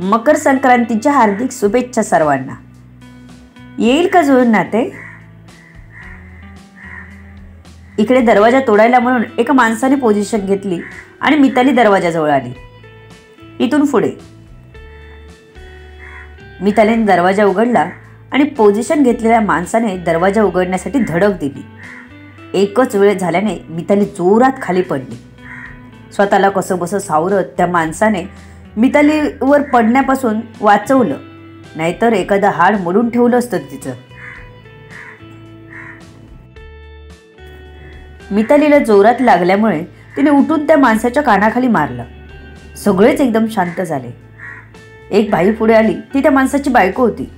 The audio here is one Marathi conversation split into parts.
मकर संक्रांतीच्या हार्दिक शुभेच्छा सर्वांना. येईल का जुळून नाते? इकडे दरवाजा तोडायला म्हणून एका माणसाने पोझिशन घेतली आणि मिताली दरवाजाजवळ आली. इथून पुढे मितालीने दरवाजा उघडला आणि पोझिशन घेतलेल्या माणसाने दरवाजा उघडण्यासाठी धडक दिली. एकच वेळ झाल्याने मिताली जोरात खाली पडली. स्वतःला कसंबसं सावरत त्या माणसाने मितालीवर पडण्यापासून वाचवलं, नाहीतर एखादं हाड मोडून ठेवलं असतं तिचं. मितालीला जोरात लागल्यामुळे तिने उठून त्या माणसाच्या कानाखाली मारलं. सगळेच एकदम शांत झाले. एक बाई पुढे आली. ती त्या माणसाची बायको होती.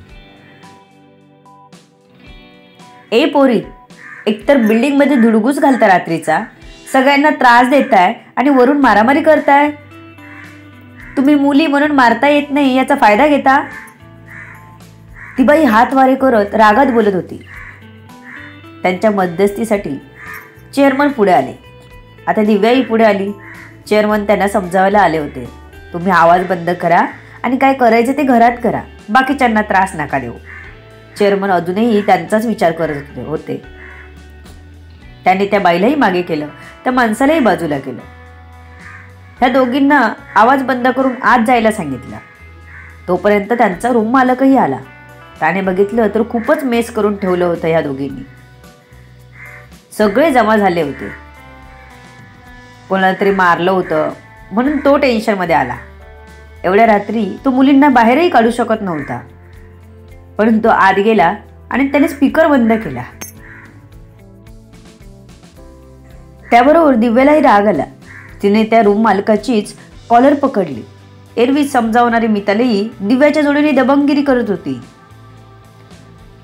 ए पोरी, एकतर बिल्डिंग मध्ये धुडगूस घालता रात्रीचा, सगळ्यांना त्रास देताय आणि वरून मारामारी करताय. तुम्ही मुली म्हणून मारता येत नाही याचा फायदा घेता. ती बाई हात वारे करत रागात बोलत होती. त्यांच्या मध्यस्थीसाठी चेअरमन पुढे आले. आता दिव्याही पुढे आली. चेअरमन त्यांना समजावायला आले होते, तुम्ही आवाज बंद करा आणि काय करायचं ते घरात करा, बाकीच्यांना त्रास नका देऊ. चेअरमन अजूनही त्यांचाच विचार करत होते. त्यांनी त्या बाईलाही मागे केलं, त्या माणसालाही बाजूला केलं. ह्या दोघींना आवाज बंद करून आत जायला सांगितलं. तोपर्यंत त्यांचा रूम मालकही आला. त्याने बघितलं तर खूपच मेस करून ठेवलं होतं ह्या दोघींनी. सगळे जमा झाले होते. कोणाला तरी मारलं होतं म्हणून तो टेन्शनमध्ये आला. एवढ्या रात्री तो मुलींना बाहेरही काढू शकत नव्हता. पण तो आत गेला आणि त्याने स्पीकर बंद केला. त्याबरोबर दिव्यालाही राग आला. तिने त्या रूम मालकाचीच कॉलर पकडली. एरवी समजावणारी मितालीही दिव्याच्या जोडीने दबंगगिरी करत होती.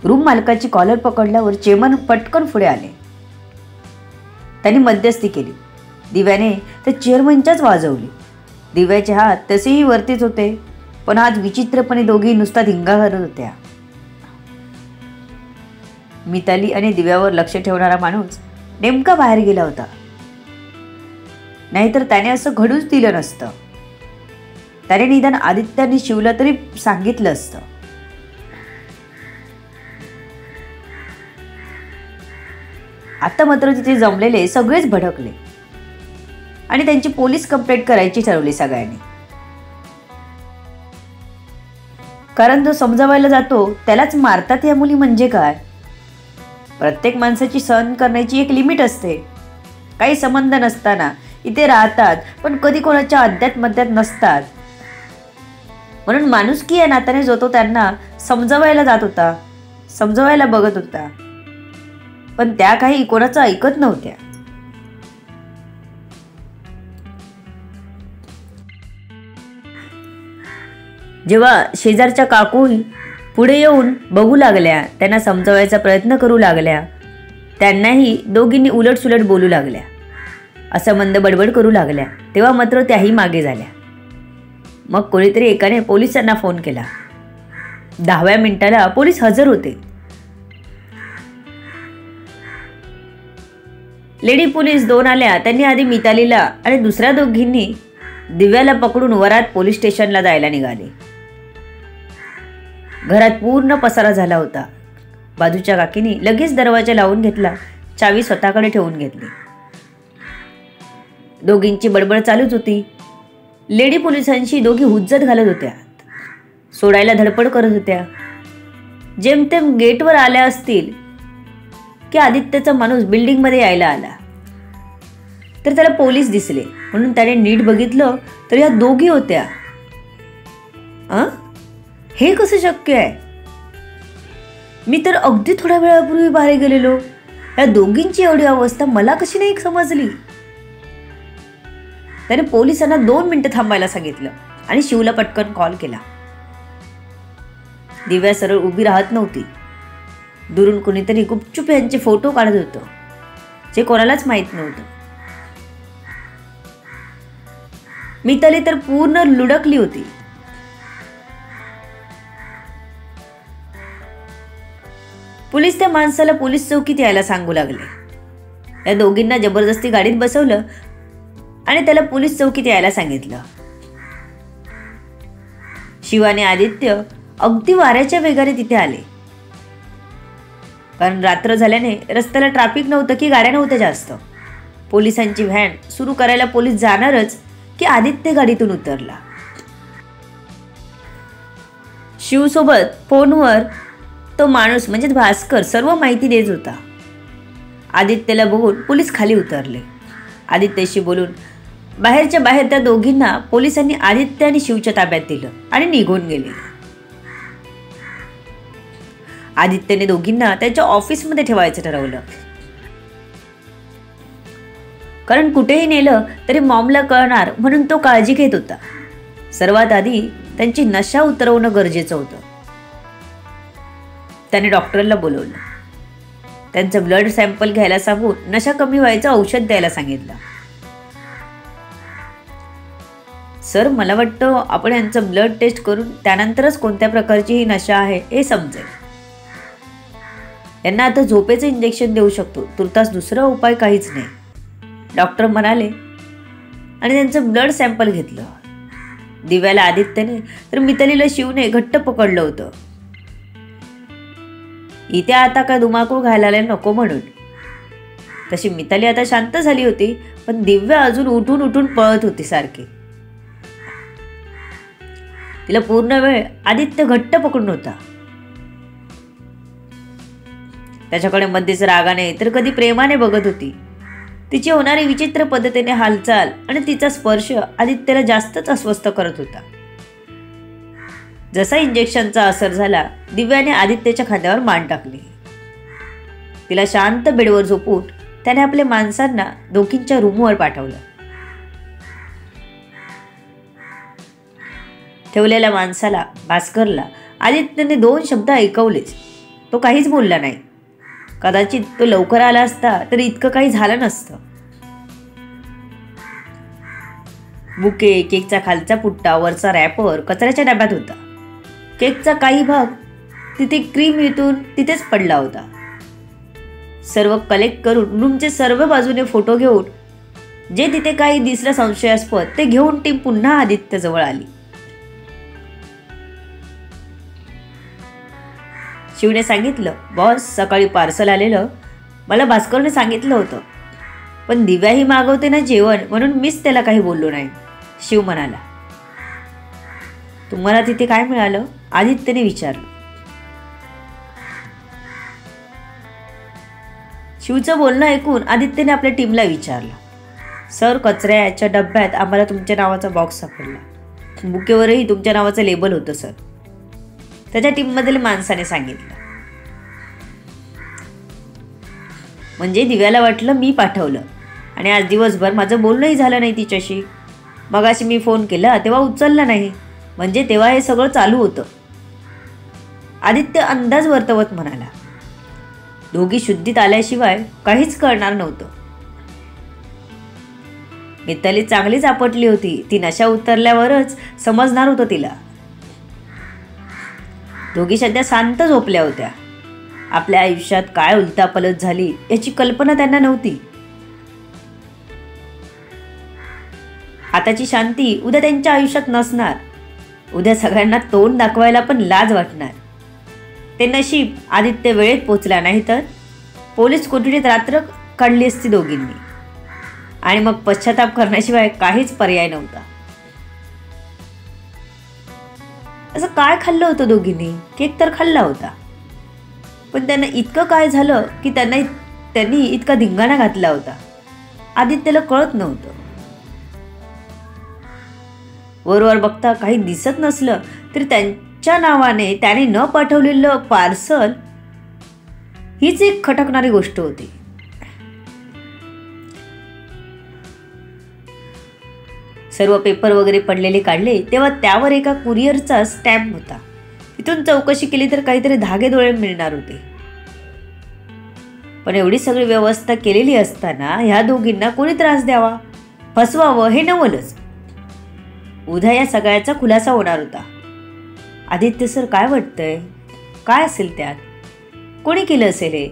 रूम मालकाची कॉलर पकडल्यावर चेअरमन पटकन पुढे आले. त्यांनी मध्यस्थी केली. दिव्याने त्या चेअरमनच्याच वाजवली. दिव्याचे हात तसेही वरतीच होते, पण आज विचित्रपणे दोघी नुसता धिंगा करत होत्या. मिताली आणि दिव्यावर लक्ष ठेवणारा माणूस नेमका बाहेर गेला होता, नाहीतर त्याने असं घडूच दिलं नसतं. त्याने निदान आदित्याने शिवला तरी सांगितलं असतं. आता मात्र तिथे जमलेले सगळेच भडकले आणि त्यांची पोलीस कंप्लेंट करायची ठरवली सगळ्यांनी. कारण जो समजावायला जातो त्यालाच मारतात या मुली म्हणजे काय? प्रत्येक माणसाची सहन करण्याची एक लिमिट असते. काही संबंध नसताना इथे राहतात, पण कधी कोणाच्या अध्यात मध्यात नसतात. म्हणून माणुसकी या नात्याने जो तो त्यांना समजावायला जात होता, समजावायला बघत होता, पण त्या काही कोणाचं ऐकत नव्हत्या. जेव्हा शेजारच्या काकूही पुढे येऊन बघू लागल्या, त्यांना समजावायचा प्रयत्न करू लागल्या, त्यांनाही दोघींनी उलटसुलट बोलू लागल्या, असं मंद बडबड करू लागल्या, तेव्हा मात्र त्याही मागे झाल्या. मग कोणीतरी एकाने पोलिसांना फोन केला. 10व्या मिनिटाला पोलीस हजर होते. लेडी पोलीस 2 आल्या. त्यांनी आधी मितालीला आणि दुसऱ्या दोघींनी दिव्याला पकडून वरात पोलीस स्टेशनला जायला निघाले. घरात पूर्ण पसारा झाला होता. बाजूच्या काकीने लगेच दरवाजा लावून घेतला, चावी स्वतःकडे ठेवून घेतली. दोघींची बडबड चालूच होती. लेडी पोलिसांशी दोघी हुज्जत घालत होत्या, सोडायला धडपड करत होत्या. जेमतेम गेटवर आल्या असतील की आदित्यचा माणूस बिल्डिंगमध्ये यायला आला, तर त्याला पोलीस दिसले. म्हणून त्याने नीट बघितलं तर या दोघी होत्या. हे कसं शक्य आहे? मी तर अगदी थोड्या वेळापूर्वी बाहेर गेलेलो. या दोघींची एवढी अवस्था मला कशी नाही समजली? त्याने पोलिसांना 2 मिनिटं थांबायला सांगितलं आणि शिवला पटकन कॉल केला. दिव्या सरळ उभी राहत नव्हती. दुरून कोणीतरी गुपचूप यांचे फोटो काढत होतं, जे कोणालाच माहित नव्हतं. मिताली तर पूर्ण लुडकली होती. पोलीस त्या माणसाला पोलीस चौकीत यायला सांगू लागले. या दोघींना जबरदस्ती गाडीत बसवलं आणि त्याला पोलीस चौकीत यायला सांगितलं. शिव आणि आदित्य अगदी वाऱ्याच्या वेगाने तिथे आले, कारण रात्र झाल्याने रस्त्याला ट्रॅफिक नव्हतं की गाड्या नव्हत्या जास्त. पोलिसांची व्हॅन सुरू करायला पोलीस जाणारच की आदित्य गाडीतून उतरला. शिवसोबत फोनवर तो माणूस म्हणजे भास्कर सर्व माहिती देत होता. आदित्यला बघून पोलीस खाली उतरले. आदित्यशी बोलून बाहेरच्या बाहेर त्या दोघींना पोलिसांनी आदित्य आणि शिवच्या ताब्यात दिलं आणि निघून गेले. आदित्यने दोघींना त्याच्या ऑफिसमध्ये ठेवायचं ठरवलं, कारण कुठेही नेलं तरी मॉमला कळणार म्हणून तो काळजी घेत होता. सर्वात आधी त्यांची नशा उतरवणं गरजेचं होतं. त्याने डॉक्टरला बोलवलं. त्यांचं ब्लड सॅम्पल घ्यायला सांगून नशा कमी व्हायचं औषध द्यायला सांगितलं. सर, मला वाटतं आपण यांचं ब्लड टेस्ट करून त्यानंतरच कोणत्या प्रकारची ही नशा आहे हे समजेल. यांना आता झोपेचं इंजेक्शन देऊ शकतो, तुर्तास दुसरा उपाय काहीच नाही, डॉक्टर म्हणाले आणि त्यांचं ब्लड सॅम्पल घेतलं. दिव्याला आदित्यने तर मितालीला शिवने घट्ट पकडलं होतं. इथे आता काय धुमाकूळ घालायला नको म्हणून. तशी मिताली आता शांत झाली होती, पण दिव्या अजून उठून उठून पळत होती सारखी. तिला पूर्ण वेळ आदित्य घट्ट पकडून होता. त्याच्याकडे मध्येच रागाने तर कधी प्रेमाने बघत होती. तिची होणारी विचित्र पद्धतीने हालचाल आणि तिचा स्पर्श आदित्यला जास्तच अस्वस्थ करत होता. जसा इंजेक्शनचा असर झाला, दिव्याने आदित्यच्या खांद्यावर मान टाकली. तिला शांत बेडवर झोपून त्याने आपल्या माणसांना दोघींच्या रूमवर पाठवलं. ठेवलेल्या माणसाला, भास्करला, आदित्यने 2 शब्द ऐकवलेच. तो काहीच बोलला नाही. कदाचित तो लवकर आला असता तर इतकं काही झालं नसतं. बुके, केकचा खालचा पुट्टा, वरचा रॅपर कचऱ्याच्या डब्यात होता. केकचा काही भाग तिथे क्रीम येथून तिथेच पडला होता. सर्व कलेक्ट करून रूमचे सर्व बाजूने फोटो घेऊन जे तिथे काही दिसलं संशयास्पद ते घेऊन टीम पुन्हा आदित्यजवळ आली. शिवने सांगितलं, बॉस, सकाळी पार्सल आलेलं. मला भास्करने सांगितलं होतं, पण दिव्याही मागवते ना जेवण, म्हणून मीच त्याला काही बोललो नाही. शिव म्हणाला. तुम्हाला तिथे काय मिळालं? आदित्यने विचारलं. शिवचं बोलणं ऐकून आदित्यने आपल्या टीमला विचारलं. सर, कचऱ्याच्या डब्यात आम्हाला तुमच्या नावाचा बॉक्स सापडला. बुकेवरही तुमच्या नावाचं लेबल होतं सर, त्याच्या टीममधील माणसाने सांगितलं. म्हणजे दिव्याला वाटलं मी पाठवलं आणि आज दिवसभर माझं बोलणंही झालं नाही तिच्याशी. मगाशी मी फोन केला तेव्हा उचलला नाही, म्हणजे तेव्हा हे सगळं चालू होतं. आदित्य अंदाज वर्तवत म्हणाला. दोघी शुद्धीत आल्याशिवाय काहीच कळणार नव्हतं. मिताली चांगलीच आपटली होती. ती नशा उतरल्यावरच समजणार होतं तिला. दोघी सध्या शांत झोपल्या होत्या. आपल्या आयुष्यात काय उलटापलट झाली याची कल्पना त्यांना नव्हती. आताची शांती उद्या त्यांच्या आयुष्यात नसणार. उद्या सगळ्यांना तोंड दाखवायला पण लाज वाटणार. ते नशीब आदित्य वेळेत पोचला नाही तर पोलीस कोठडीत रात्र काढली असती दोघींनी, आणि मग पश्चाताप करण्याशिवाय काहीच पर्याय नव्हता. असं काय खाल्लं होतं दोघींनी? केक तर खाल्ला होता, पण त्यांना इतकं काय झालं की त्यांनी इतका धिंगाणा घातला होता, आदित्यला कळत नव्हतं. वरवर बघता काही दिसत नसलं तरी त्यांच्या नावाने त्याने न पाठवलेलं पार्सल हीच एक खटकणारी गोष्ट होती. सर्व पेपर वगैरे पडलेले काढले तेव्हा त्यावर एका कुरिअरचा स्टॅम्प होता. इथून चौकशी केली तर काहीतरी धागेदोळे मिळणार होते. पण एवढी सगळी व्यवस्था केलेली असताना ह्या दोघींना कोणी त्रास द्यावा, फसवावं हे नवलच. उद्या या सगळ्याचा खुलासा होणार होता. आदित्य सर, काय वाटतंय? काय असेल त्यात? कोणी केलं असेल हे?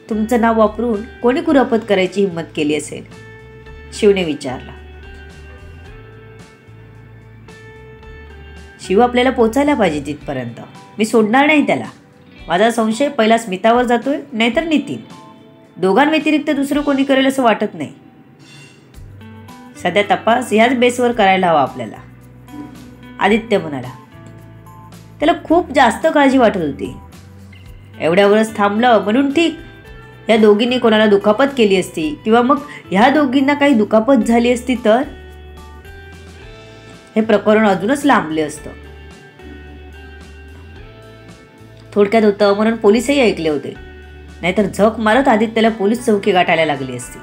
तुमचं नाव वापरून कोणी कुरापत करायची हिंमत केली असेल? शिवने विचारला. शिव आपल्याला पोचायला पाहिजे तिथपर्यंत. मी सोडणार नाही त्याला. माझा संशय पहिला स्मितावर जातोय, नाहीतर नितीन. दोघांव्यतिरिक्त दुसरं कोणी करेल असं वाटत नाही. सध्या तपास ह्याच बेसवर करायला हवा आपल्याला, आदित्य म्हणाला. त्याला खूप जास्त काळजी वाटत होती. एवढ्यावरच थांबलं म्हणून ठीक. ह्या दोघींनी कोणाला दुखापत केली असती किंवा मग ह्या दोघींना काही दुखापत झाली असती तर हे प्रकरण अजूनच लांबले असतं. थोडक्यात होतं म्हणून पोलिसही ऐकले होते, नाहीतर झक मारत आदित्यला पोलीस चौकी गाठायला लागली असती.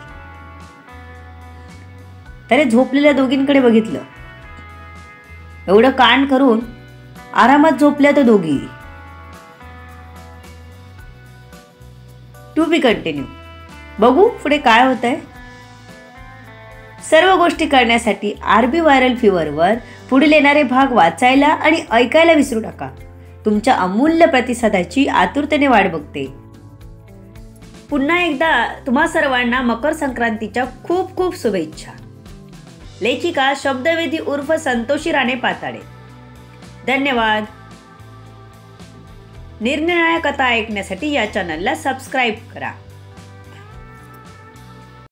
त्याने झोपलेल्या दोघींकडे बघितलं. एवढं कांड करून आरामात झोपल्या तर दोघी. To be continued. बघू पुढे काय होतंय. सर्व गोष्टी करण्यासाठी आरबी व्हायरल फीवरवर पुढील येणारे भाग वाचायला आणि ऐकायला विसरू नका. तुमच्या अमूल्य प्रतिसादाची आतुरतेने वाट बघते. पुन्हा एकदा तुम्हा सर्वांना मकर संक्रांतीच्या खूप खूप शुभेच्छा. लेखिका शब्दवेदी उर्फ संतोषी राणे पाताडे. धन्यवाद. निरनिराळ्या कथा ऐकण्यासाठी या चॅनलला सबस्क्राईब करा.